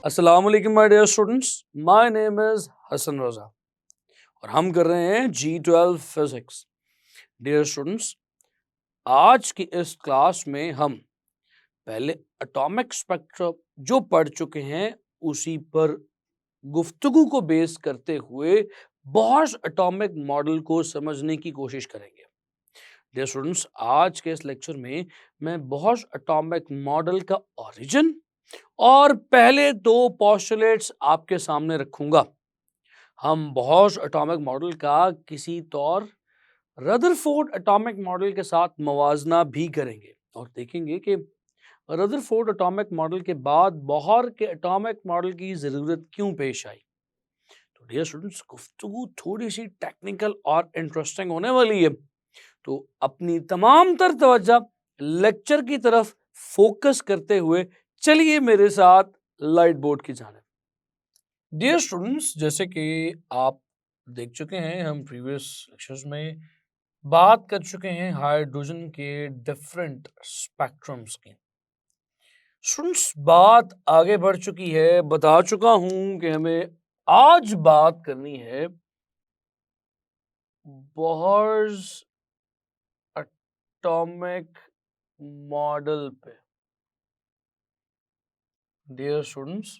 अस्सलाम वालेकुम my dear students, my name is Hasan Raza और हम कर रहे हैं G12 फिजिक्स। डियर स्टूडेंट्स, आज की इस क्लास में हम पहले एटॉमिक स्पेक्ट्रम जो पढ़ चुके हैं उसी पर गुफ्तगू को बेस करते हुए बॉश एटॉमिक मॉडल को समझने की कोशिश करेंगे। डियर स्टूडेंट्स, आज के इस लेक्चर में मैं बॉश एटॉमिक मॉडल का ओरिजिन और पहले दो पोस्टुलेट्स आपके सामने रखूंगा। हम बॉश एटॉमिक मॉडल का किसी तौर रदरफोर्ड एटॉमिक मॉडल के साथ मवाजना भी करेंगे और देखेंगे कि रदरफोर्ड एटॉमिक मॉडल के बाद बोहर के एटॉमिक मॉडल की जरूरत क्यों पेश आई। तो डियर स्टूडेंट्स, गुफ्तगू थोड़ी सी टेक्निकल और इंटरेस्टिंग होने वाली है, तो अपनी तमाम तर तवज्जो लेक्चर की तरफ फोकस करते हुए चलिए मेरे साथ लाइट बोर्ड की जानिब। डियर स्टूडेंट्स, जैसे कि आप देख चुके हैं, हम प्रीवियस लेक्चर्स में बात कर चुके हैं हाइड्रोजन के डिफरेंट स्पेक्ट्रम्स की। स्टूडेंट्स, बात आगे बढ़ चुकी है, बता चुका हूं कि हमें आज बात करनी है बोहर्स एटॉमिक मॉडल पे। डियर स्टूडेंट्स,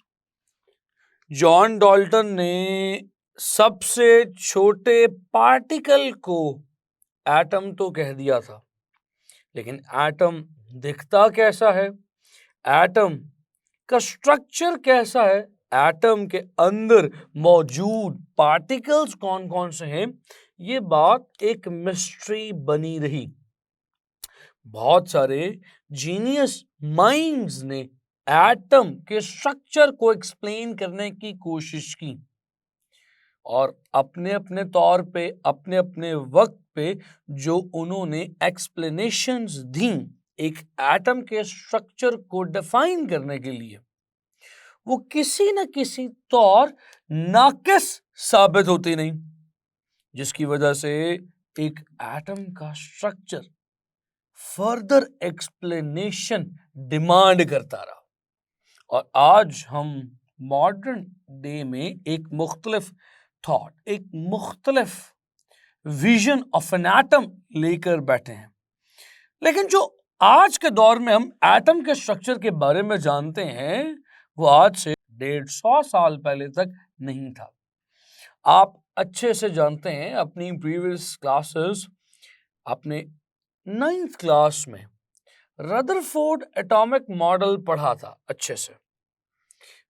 जॉन डाल्टन ने सबसे छोटे पार्टिकल को एटम तो कह दिया था, लेकिन एटम दिखता कैसा है, एटम का स्ट्रक्चर कैसा है, एटम के अंदर मौजूद पार्टिकल्स कौन कौन से हैं, ये बात एक मिस्ट्री बनी रही। बहुत सारे जीनियस माइंड्स ने एटम के स्ट्रक्चर को एक्सप्लेन करने की कोशिश की और अपने अपने तौर पे, अपने अपने वक्त पे जो उन्होंने एक्सप्लेनेशंस दी एक एटम के स्ट्रक्चर को डिफाइन करने के लिए, वो किसी न किसी तौर नाकिस साबित होती नहीं, जिसकी वजह से एक एटम का स्ट्रक्चर फर्दर एक्सप्लेनेशन डिमांड करता रहा। और आज हम मॉडर्न डे में एक मुख्तलिफ थॉट, एक मुख्तलिफ विजन ऑफ एन एटम लेकर बैठे हैं। लेकिन जो आज के दौर में हम एटम के स्ट्रक्चर के बारे में जानते हैं, वो आज से 150 साल पहले तक नहीं था। आप अच्छे से जानते हैं, अपनी प्रीवियस क्लासेस, आपने 9th क्लास में रदरफोर्ड एटॉमिक मॉडल पढ़ा था अच्छे से।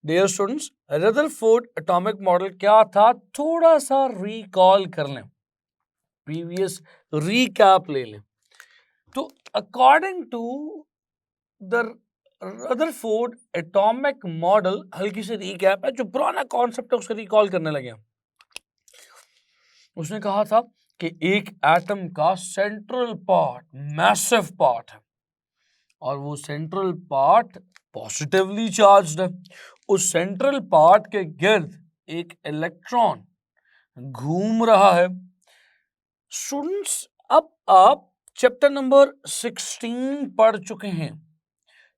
Dear students, Rutherford atomic model क्या था, थोड़ा सा रिकॉल कर लें, प्रीवियस रीकैप ले लें। तो according to the Rutherford atomic model, हल्की सी रीकैप है, जो पुराना कॉन्सेप्ट है उसको रिकॉल करने लगे। उसने कहा था कि एक एटम का सेंट्रल पार्ट मैसिव पार्ट है और वो सेंट्रल पार्ट पॉजिटिवली चार्ज्ड है। उस सेंट्रल पार्ट के गिर्द एक इलेक्ट्रॉन घूम रहा है। स्टूडेंट्स, अब आप चैप्टर नंबर 16 पढ़ चुके हैं।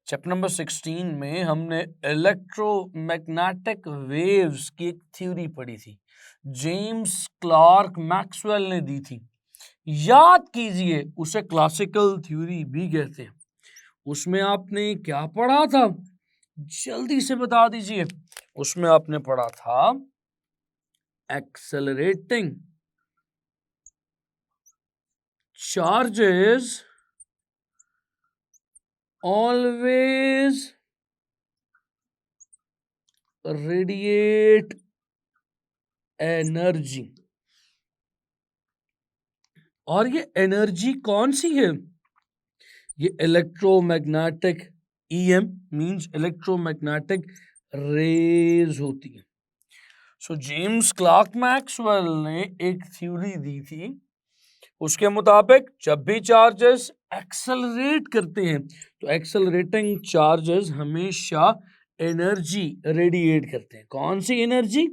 चैप्टर नंबर 16 में हमने इलेक्ट्रोमैग्नेटिक वेव्स की एक थ्योरी पढ़ी थी, जेम्स क्लार्क मैक्सवेल ने दी थी। याद कीजिए, उसे क्लासिकल थ्योरी भी कहते हैं। उसमें आपने क्या पढ़ा था, जल्दी से बता दीजिए। उसमें आपने पढ़ा था accelerating charges always radiate energy. और ये एनर्जी कौन सी है, ये electromagnetic EM means electromagnetic rays होती है। सो जेम्स क्लार्क मैक्सवेल ने एक थ्योरी दी थी, उसके मुताबिक जब भी चार्जेस एक्सेलरेट करते हैं तो एक्सेलरेटिंग चार्जेस हमेशा एनर्जी रेडिएट करते हैं। कौन सी एनर्जी,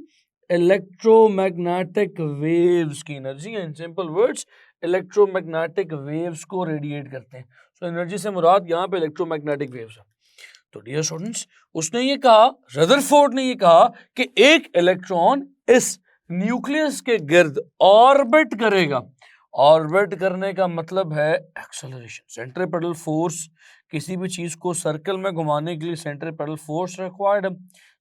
इलेक्ट्रोमैग्नेटिक वेव्स की energy. In simple words, electromagnetic waves को रेडिएट करते हैं। सो एनर्जी से मुराद यहाँ पे इलेक्ट्रोमैग्नेटिक वेव्स है। तो डियर स्टूडेंट्स, उसने ये कहा, रदरफोर्ड ने ये कहा कि एक इलेक्ट्रॉन इस न्यूक्लियस के गिर्द ऑर्बिट करेगा। ऑर्बिट करने का मतलब है एक्सेलरेशन, सेंट्रीपेटल फोर्स। किसी भी चीज को सर्कल में घुमाने के लिए सेंट्रीपेटल फोर्स रिक्वायर्ड है।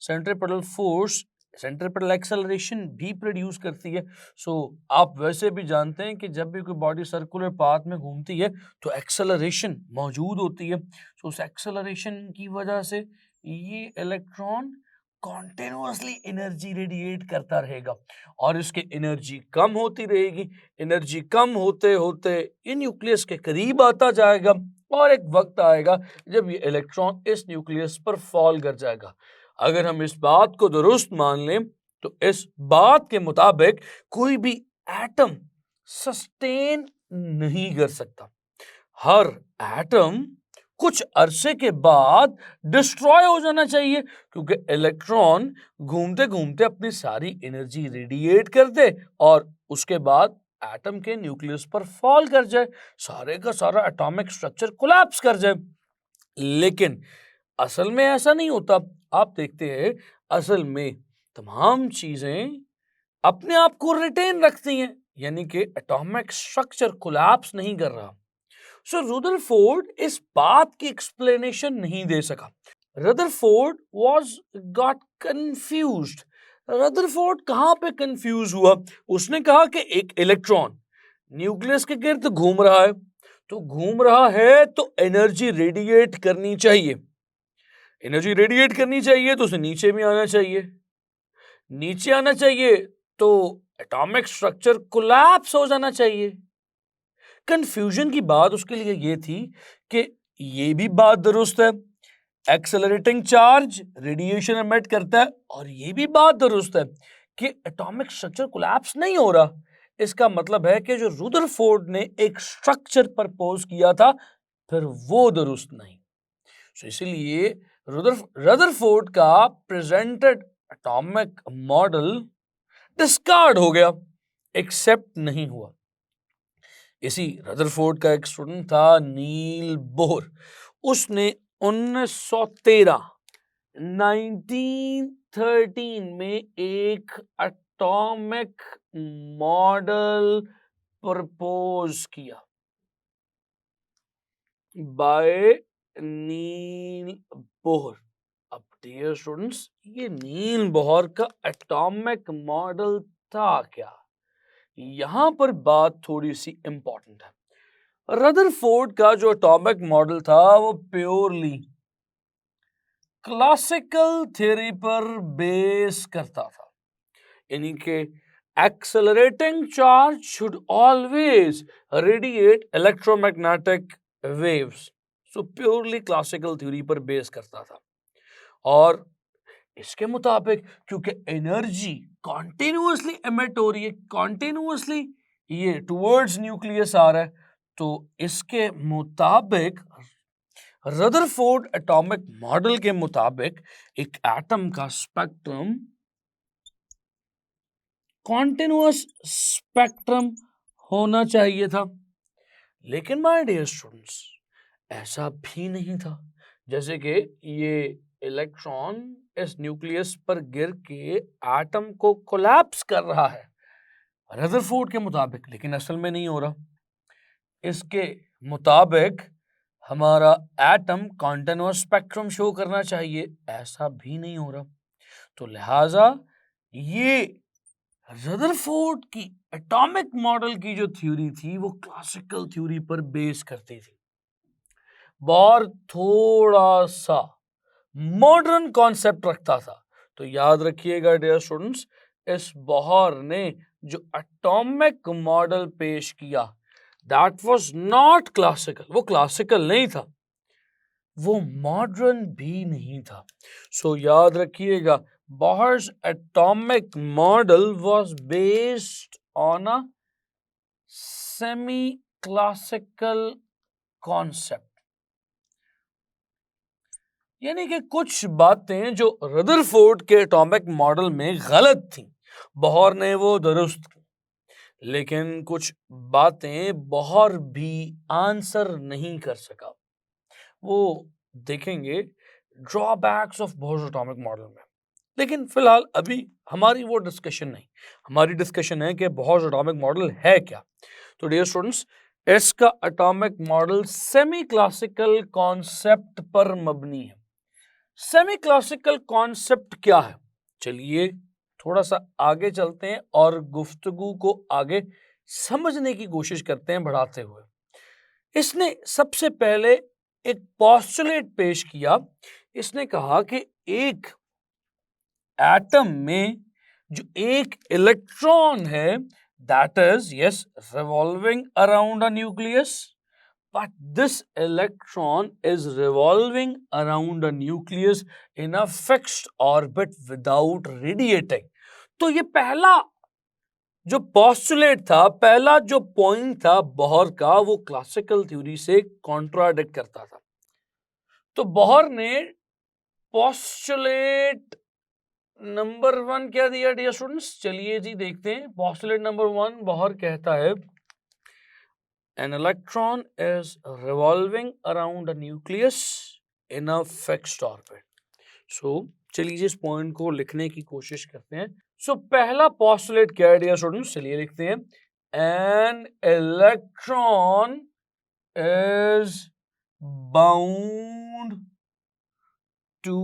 सेंट्रीपेटल फोर्स सेंट्रीपेटल एक्सेलरेशन भी प्रोड्यूस करती है। सो आप वैसे भी जानते हैं कि जब भी कोई बॉडी सर्कुलर पाथ में घूमती है तो एक्सेलरेशन मौजूद होती है। सो उस एक्सेलरेशन की वजह से ये इलेक्ट्रॉन कॉन्टिन्यूअसली एनर्जी रेडिएट करता रहेगा और इसकी एनर्जी कम होती रहेगी। एनर्जी कम होते होते ये न्यूक्लियस के करीब आता जाएगा और एक वक्त आएगा जब ये इलेक्ट्रॉन इस न्यूक्लियस पर फॉल कर जाएगा। अगर हम इस बात को दुरुस्त मान लें तो इस बात के मुताबिक कोई भी एटम सस्टेन नहीं कर सकता। हर एटम कुछ अरसे के बाद डिस्ट्रॉय हो जाना चाहिए, क्योंकि इलेक्ट्रॉन घूमते घूमते अपनी सारी एनर्जी रेडिएट कर दे और उसके बाद एटम के न्यूक्लियस पर फॉल कर जाए, सारे का सारा एटॉमिक स्ट्रक्चर कोलैप्स कर जाए। लेकिन असल में ऐसा नहीं होता। आप देखते हैं असल में तमाम चीजें अपने आप को रिटेन रखती हैं, यानी कि एटॉमिक स्ट्रक्चर कोलैप्स नहीं कर रहा। सो रदरफोर्ड इस बात की एक्सप्लेनेशन नहीं दे सका। Rutherford was got confused. Rutherford कहां पे कंफ्यूज हुआ? उसने कहा कि एक इलेक्ट्रॉन न्यूक्लियस के गिर्द घूम रहा है, तो घूम रहा है तो एनर्जी रेडिएट करनी चाहिए। एनर्जी रेडिएट करनी चाहिए तो उसे नीचे भी आना चाहिए। नीचे आना चाहिए तो एटॉमिक स्ट्रक्चर कोलैप्स हो जाना चाहिए। कंफ्यूजन की बात उसके लिए ये थी कि ये भी बात दुरुस्त है, एक्सेलरेटिंग चार्ज रेडिएशन एमिट करता है, और ये भी बात दुरुस्त है कि एटॉमिक स्ट्रक्चर कोलैप्स नहीं हो रहा। इसका मतलब है कि जो रदरफोर्ड ने एक स्ट्रक्चर प्रपोज किया था फिर वो दुरुस्त नहीं। तो इसलिए रदरफोर्ड का प्रेजेंटेड एटॉमिक मॉडल डिस्कार्ड हो गया, एक्सेप्ट नहीं हुआ। इसी रदरफोर्ड का एक स्टूडेंट था नील बोर। उसने 1913 में एक एटॉमिक मॉडल प्रपोज किया बाय नील बोर। अब डियर स्टूडेंट्स, ये नील बोर का एटॉमिक मॉडल था क्या? यहां पर बात थोड़ी सी इंपॉर्टेंट है। रदरफोर्ड का जो एटॉमिक मॉडल था वो प्योरली क्लासिकल थ्योरी पर बेस करता था, यानी कि accelerating charge should always radiate electromagnetic waves. So purely classical theory पर बेस करता था। और इसके मुताबिक क्योंकि एनर्जी कॉन्टिन्यूअसली एमिट हो रही है, कॉन्टिन्यूअसली ये टुवर्ड्स न्यूक्लियस आ रहा है, तो इसके मुताबिक रदरफोर्ड एटॉमिक मॉडल के मुताबिक एक एटम का स्पेक्ट्रम कॉन्टिन्यूअस स्पेक्ट्रम होना चाहिए था। लेकिन माय डियर स्टूडेंट्स, ऐसा भी नहीं था। जैसे कि ये इलेक्ट्रॉन इस न्यूक्लियस पर गिर के एटम को कोलैप्स कर रहा है रदरफोर्ड के मुताबिक, लेकिन असल में नहीं हो रहा। इसके मुताबिक हमारा एटम कॉन्टिन्यूअस स्पेक्ट्रम शो करना चाहिए, ऐसा भी नहीं हो रहा। तो लिहाजा ये रदरफोर्ड की एटॉमिक मॉडल की जो थ्योरी थी वो क्लासिकल थ्योरी पर बेस करती थी। बोर थोड़ा सा मॉडर्न कॉन्सेप्ट रखता था। तो याद रखिएगा डियर स्टूडेंट्स, इस बोर ने जो एटॉमिक मॉडल पेश किया दैट वाज नॉट क्लासिकल। वो क्लासिकल नहीं था, वो मॉडर्न भी नहीं था। सो याद रखिएगा, Bohr's atomic model was based on a semi classical concept, यानी कि कुछ बातें जो रदरफोर्ड के एटॉमिक मॉडल में गलत थी बोर ने वो दुरुस्त की, लेकिन कुछ बातें बोर भी आंसर नहीं कर सका। वो देखेंगे ड्रॉबैक्स ऑफ बोह्स एटॉमिक मॉडल में, लेकिन फिलहाल अभी हमारी वो डिस्कशन नहीं, हमारी डिस्कशन है कि बोह्स एटॉमिक मॉडल है क्या। तो डियर स्टूडेंट्स, इसका atomic model semi classical concept पर मबनी है। सेमी क्लासिकल कॉन्सेप्ट क्या है, चलिए थोड़ा सा आगे चलते हैं और गुफ्तगू को आगे समझने की कोशिश करते हैं बढ़ाते हुए। इसने सबसे पहले एक पोस्टुलेट पेश किया। इसने कहा कि एक एटम में जो एक इलेक्ट्रॉन है, that is yes revolving around a nucleus, but this electron is revolving around a nucleus in a fixed orbit without radiating। तो ये पहला जो पोस्टुलेट था, पहला जो पॉइंट था बोहर का, वो क्लासिकल थ्योरी से कॉन्ट्राडिक्ट करता था। तो बोहर ने पोस्टुलेट नंबर 1 क्या दिया डियर स्टूडेंट्स, चलिए जी देखते हैं। पोस्टुलेट नंबर 1 बोहर कहता है an electron is revolving around a nucleus in a fixed orbit। So चलिए इस पॉइंट को लिखने की कोशिश करते हैं। So पहला पोस्टुलेट क्या है डियर स्टूडेंट्स, चलिए लिखते हैं। An electron is bound to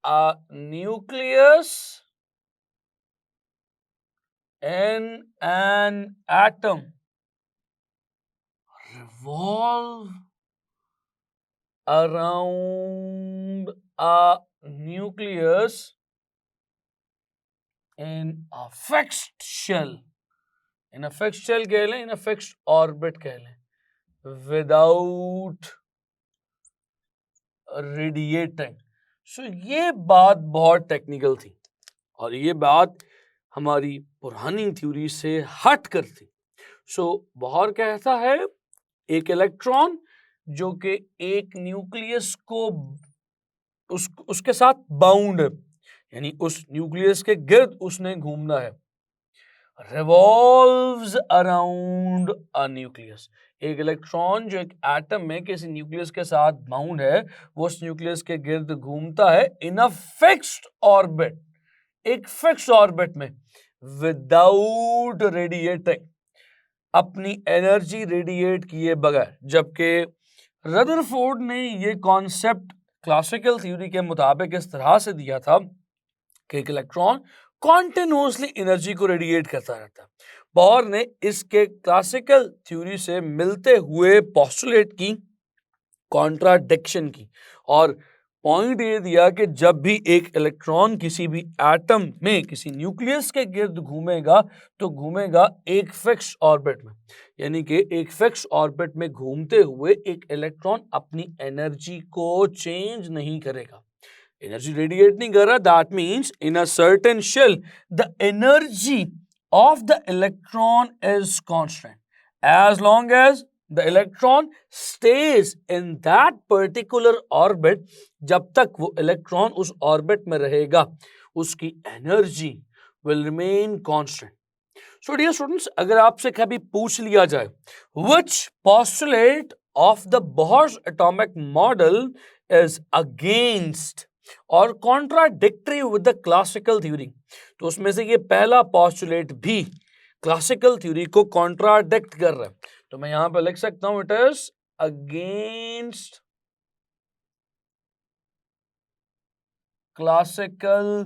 a nucleus in an atom revolve around a nucleus in a fixed shell। in a fixed shell कह लें, in a fixed orbit कह लें, without radiating। so ये बात बहुत टेक्निकल थी और ये बात हमारी पुरानी थ्योरी से हट कर थी। बोहर कहता है एक इलेक्ट्रॉन जो कि एक न्यूक्लियस को उसके साथ बाउंड है, यानी उस न्यूक्लियस के गिर्द उसने घूमना है। रिवॉल्व्स अराउंड अ न्यूक्लियस, एक इलेक्ट्रॉन जो एक एटम में किसी न्यूक्लियस के साथ बाउंड है, वो उस न्यूक्लियस के गिर्द घूमता है इन अ फिक्स्ड ऑर्बिट, एक फिक्स्ड ऑर्बिट में, विदाउट रेडिएटिंग, अपनी एनर्जी रेडिएट किए बगैर। जबकि रदरफोर्ड ने ये कॉन्सेप्ट क्लासिकल थ्योरी के मुताबिक इस तरह से दिया था कि एक इलेक्ट्रॉन कॉन्टिन्यूसली एनर्जी को रेडिएट करता रहता है। बोहर ने इसके क्लासिकल थ्योरी से मिलते हुए पोस्टुलेट की कॉन्ट्राडिक्शन की और पॉइंट ये दिया कि जब भी एक इलेक्ट्रॉन किसी भी एटम में किसी न्यूक्लियस के गिर्द घूमेगा तो घूमेगा एक फिक्स ऑर्बिट में, यानी कि एक फिक्स ऑर्बिट में घूमते हुए एक इलेक्ट्रॉन अपनी एनर्जी को चेंज नहीं करेगा, एनर्जी रेडिएट नहीं कर रहा। That means in a certain shell the energy of the electron is constant as long as the electron stays in that particular orbit। जब तक वो इलेक्ट्रॉन उस ऑर्बिट में रहेगा उसकी energy will remain constant। So dear students, अगर आपसे कभी पूछ लिया जाए which postulate of the Bohr's atomic model is against or contradictory with the classical theory, तो उसमें से ये पहला postulate भी क्लासिकल थ्योरी को कॉन्ट्राडिक्ट कर रहा है। तो मैं यहां पर लिख सकता हूं it is against classical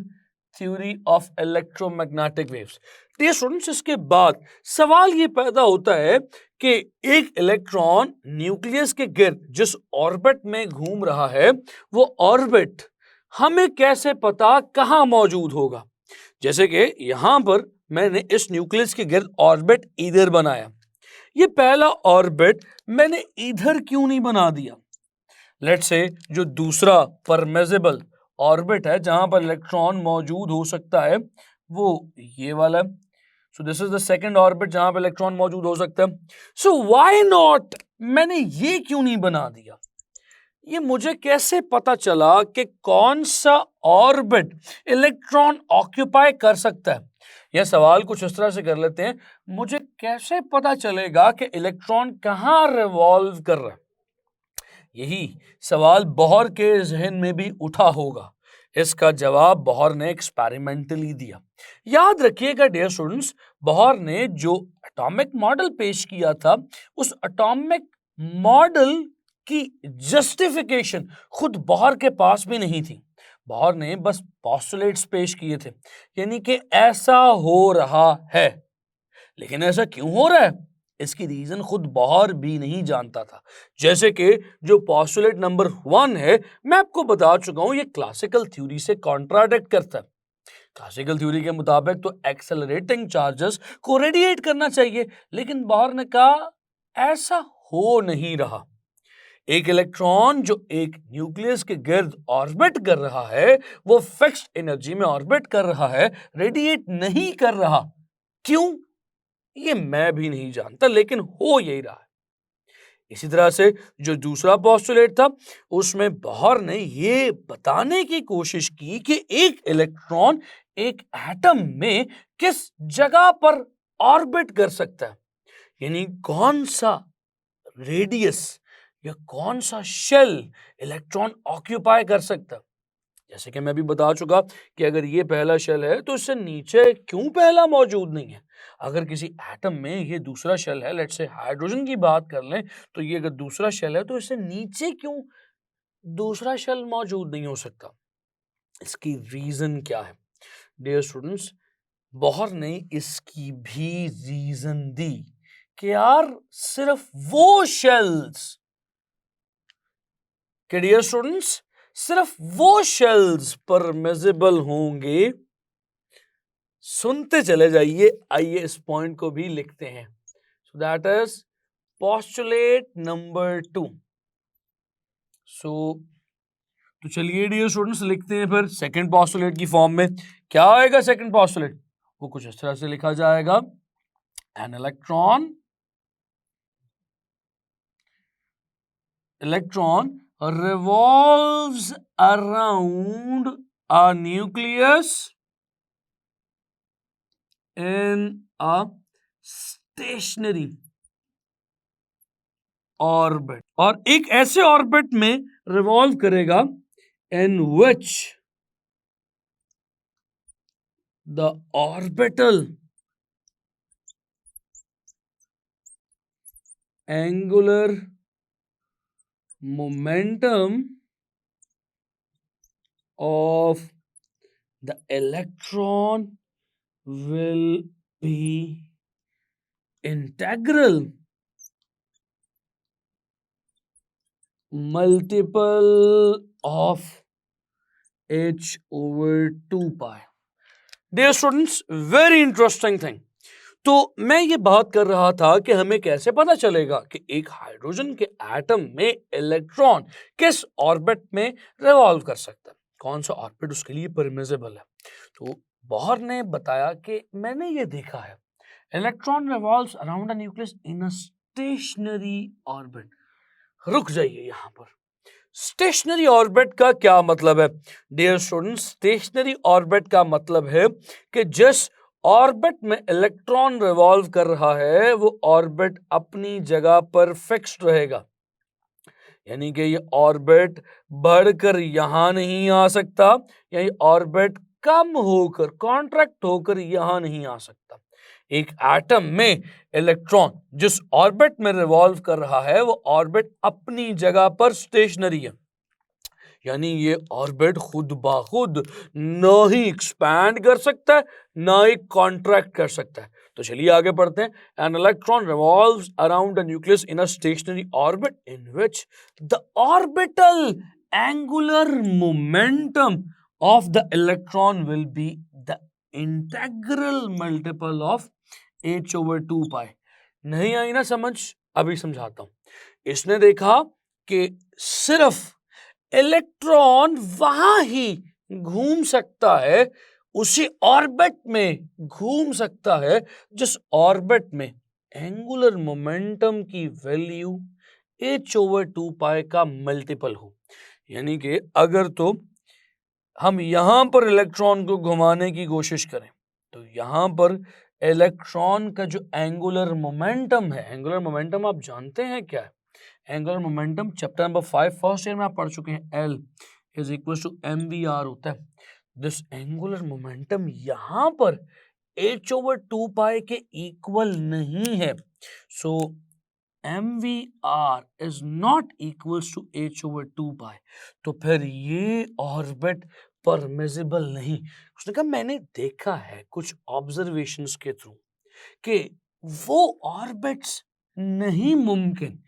theory of electromagnetic waves. Dear students, इसके बाद सवाल ये पैदा होता है कि एक इलेक्ट्रॉन न्यूक्लियस के गिर्द जिस ऑर्बिट में घूम रहा है वो ऑर्बिट हमें कैसे पता कहां मौजूद होगा। जैसे कि यहां पर मैंने इस न्यूक्लियस के गिर्द ऑर्बिट इधर बनाया, ये पहला ऑर्बिट मैंने इधर क्यों नहीं बना दिया। लेट्स से जो दूसरा परमिसिबल ऑर्बिट है जहां पर इलेक्ट्रॉन मौजूद हो सकता है वो ये वाला है। So this is the second orbit जहां पर इलेक्ट्रॉन मौजूद हो सकता है। सो व्हाई नॉट, मैंने ये क्यों नहीं बना दिया। ये मुझे कैसे पता चला कि कौन सा ऑर्बिट इलेक्ट्रॉन ऑक्यूपाई कर सकता है। यह सवाल कुछ इस तरह से कर लेते हैं, मुझे कैसे पता चलेगा कि इलेक्ट्रॉन कहां रिवॉल्व कर रहा है। यही सवाल बोहर के जहन में भी उठा होगा। इसका जवाब बोहर ने एक्सपेरिमेंटली दिया। याद रखिएगा डियर स्टूडेंट्स, बोहर ने जो एटॉमिक मॉडल पेश किया था, उस एटॉमिक मॉडल की जस्टिफिकेशन खुद बोहर के पास भी नहीं थी। बोहर ने बस पोस्टुलेट्स पेश किए थे, यानी कि ऐसा हो रहा है। लेकिन ऐसा क्यों हो रहा है, इसकी रीजन खुद बोहर भी नहीं जानता था। जैसे कि जो पोस्टुलेट नंबर 1 है, मैं आपको बता चुका हूं, ये क्लासिकल थ्योरी से कॉन्ट्राडिक्ट करता है। क्लासिकल थ्योरी के मुताबिक तो एक्सेलरेटिंग चार्जेस को रेडिएट करना चाहिए, लेकिन बोहर ने कहा ऐसा हो नहीं रहा। एक इलेक्ट्रॉन जो एक न्यूक्लियस के गिर्द ऑर्बिट कर रहा है, वो फिक्स्ड एनर्जी में ऑर्बिट कर रहा है, रेडिएट नहीं कर रहा। क्यों, ये मैं भी नहीं जानता, लेकिन हो यही रहा है। इसी तरह से जो दूसरा पोस्टुलेट था, उसमें बोहर ने ये बताने की कोशिश की कि एक इलेक्ट्रॉन एक एटम में किस जगह पर ऑर्बिट कर सकता है, यानी कौन सा रेडियस या कौन सा शेल इलेक्ट्रॉन ऑक्यूपाई कर सकता है। जैसे कि मैं भी बता चुका कि अगर ये पहला शेल है तो इससे नीचे क्यों पहला मौजूद नहीं है। अगर किसी एटम में ये दूसरा शेल है, लेट्स से हाइड्रोजन की बात कर लें, तो ये अगर दूसरा शेल है तो इससे नीचे क्यों दूसरा शेल मौजूद नहीं हो सकता। इसकी रीजन क्या है डियर स्टूडेंट्स, बोहर ने इसकी भी रीजन दी कि यार सिर्फ वो शेल्स कि डियर स्टूडेंट्स सिर्फ वो शेल्स परमिसिबल होंगे। सुनते चले जाइए, आइए इस पॉइंट को भी लिखते हैं। So that is postulate number 2। तो चलिए डियर स्टूडेंट्स लिखते हैं फिर सेकंड पोस्टुलेट की फॉर्म में। क्या आएगा सेकंड पोस्टुलेट, वो कुछ इस तरह से लिखा जाएगा, an electron revolves around a nucleus in a stationary orbit, और एक ऐसे ऑर्बिट में रिवॉल्व करेगा in which the orbital angular momentum of the electron will be integral multiple of h/2 pi। Dear students, very interesting thing। तो मैं ये बात कर रहा था कि हमें कैसे पता चलेगा कि एक हाइड्रोजन के एटम में इलेक्ट्रॉन किस ऑर्बिट में रिवॉल्व कर सकता है, कौन सा ऑर्बिट उसके लिए परमिसिबल है। तो बोहर ने बताया कि मैंने ये देखा है, electron revolves around a nucleus in a stationery orbit. रुक जाइए यहां पर, स्टेशनरी ऑर्बिट का क्या मतलब है डियर स्टूडेंट्स। स्टेशनरी ऑर्बिट का मतलब है कि जिस ऑर्बिट में इलेक्ट्रॉन रिवॉल्व कर रहा है, वो ऑर्बिट अपनी जगह पर फिक्स्ड रहेगा, यानी कि ये ऑर्बिट बढ़कर यहां नहीं आ सकता, या ये ऑर्बिट कम होकर कॉन्ट्रैक्ट होकर यहां नहीं आ सकता। एक एटम में इलेक्ट्रॉन जिस ऑर्बिट में रिवॉल्व कर रहा है, वो ऑर्बिट अपनी जगह पर स्टेशनरी है, यानी ये ऑर्बिट खुद बाखुद ना ही एक्सपैंड कर सकता है, ना ही कॉन्ट्रैक्ट कर सकता है। तो चलिए आगे पढ़ते हैं। An electron revolves around a nucleus in a stationery orbit in which the orbital angular momentum of the electron will be the integral multiple of h/2 पाई। नहीं आई ना समझ, अभी समझाता हूं। इसने देखा कि सिर्फ इलेक्ट्रॉन वहां ही घूम सकता है, उसी ऑर्बिट में घूम सकता है जिस ऑर्बिट में एंगुलर मोमेंटम की वैल्यू h/2 पाई का मल्टीपल हो। यानी कि अगर तो हम यहां पर इलेक्ट्रॉन को घुमाने की कोशिश करें, तो यहां पर इलेक्ट्रॉन का जो एंगुलर मोमेंटम है, एंगुलर मोमेंटम आप जानते हैं क्या है, angular momentum chapter number 5 first year में आप पढ़ चुके हैं, L is equal to mvr होता है। दिस एंगुलर मोमेंटम यहाँ पर h/2 के इक्वल नहीं है, so mvr is not equals to h/2। तो फिर ये ऑर्बिट परमिसिबल नहीं। उसने कहा मैंने देखा है कुछ ऑब्जर्वेशंस के थ्रू कि वो ऑर्बिट्स नहीं मुमकिन,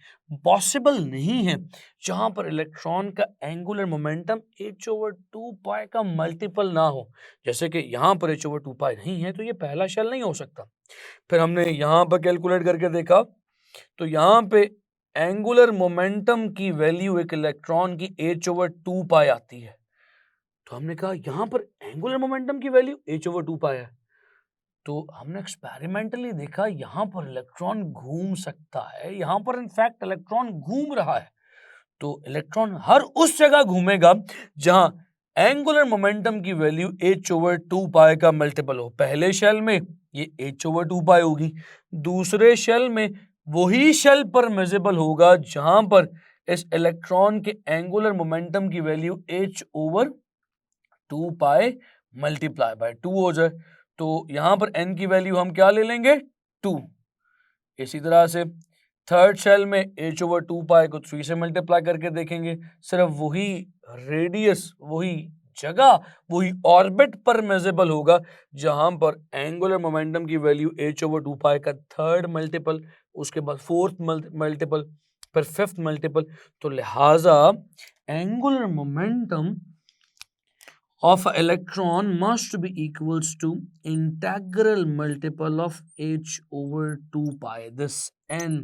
पॉसिबल नहीं है जहां पर इलेक्ट्रॉन का एंगुलर मोमेंटम h/2 का मल्टीपल ना हो। जैसे कि यहां पर h/2 नहीं है तो ये पहला शेल नहीं हो सकता। फिर हमने यहां पर कैलकुलेट करके देखा तो यहाँ पे एंगुलर मोमेंटम की वैल्यू एक इलेक्ट्रॉन की h/2 आती है। तो हमने कहा यहाँ पर एंगुलर मोमेंटम की वैल्यू h/2 है। तो हमने एक्सपेरिमेंटली देखा यहाँ पर इलेक्ट्रॉन घूम सकता है, यहाँ पर इनफैक्ट इलेक्ट्रॉन घूम रहा है। तो इलेक्ट्रॉन हर उस जगह घूमेगा जहां एंगुलर मोमेंटम की वैल्यू h/2 का मल्टीपल हो। पहले शेल में ये h/2 होगी, दूसरे शेल में वही शेल परमिसिबल होगा जहां पर इस इलेक्ट्रॉन के एंगुलर मोमेंटम की वैल्यू h/2 मल्टीप्लाई बाय 2 हो जाए। तो यहां पर n की वैल्यू हम क्या ले लेंगे, 2। इसी तरह से थर्ड शेल में h/2 को 3 से मल्टीप्लाई करके देखेंगे, सिर्फ वही रेडियस, वही जगह, वही ऑर्बिट परमिसिबल होगा जहां पर एंगुलर मोमेंटम की वैल्यू h/2 का थर्ड मल्टीपल, उसके बाद फोर्थ मल्टीपल, फिर फिफ्थ मल्टीपल। तो लिहाजा angular momentum of an electron must be equals to integral multiple of h/2. This n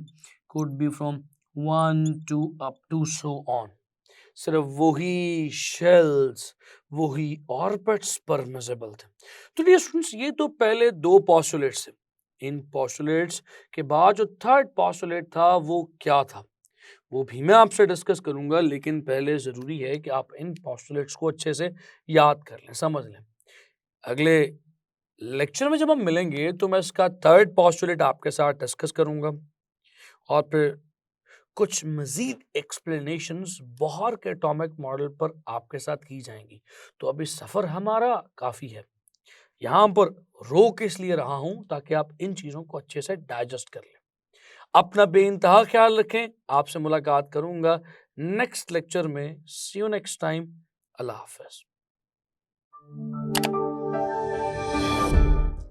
could be from 1 to up to so on. सिर्फ वही shells, वही orbits permissible थे। तो डियर स्टूडेंट्स, ये तो पहले दो पॉस्टुलेट्स थे। इन पॉस्टुलेट्स के बाद जो थर्ड पॉस्टुलेट था वो क्या था, वो भी मैं आपसे डिस्कस करूंगा, लेकिन पहले जरूरी है कि आप इन पॉस्टुलेट्स को अच्छे से याद कर लें, समझ लें। अगले लेक्चर में जब हम मिलेंगे तो मैं इसका थर्ड पॉस्टुलेट आपके साथ डिस्कस करूंगा और फिर कुछ मजीद एक्सप्लेनेशंस बोहर के एटॉमिक मॉडल पर आपके साथ की जाएंगी। तो अभी सफ़र हमारा काफ़ी है, यहाँ पर रोक इसलिए रहा हूँ ताकि आप इन चीज़ों को अच्छे से डाइजेस्ट कर लें। अपना बेइंतहा ख्याल रखें, आपसे मुलाकात करूंगा नेक्स्ट लेक्चर में। सी यू नेक्स्ट टाइम। अल्लाह हाफ़िज़।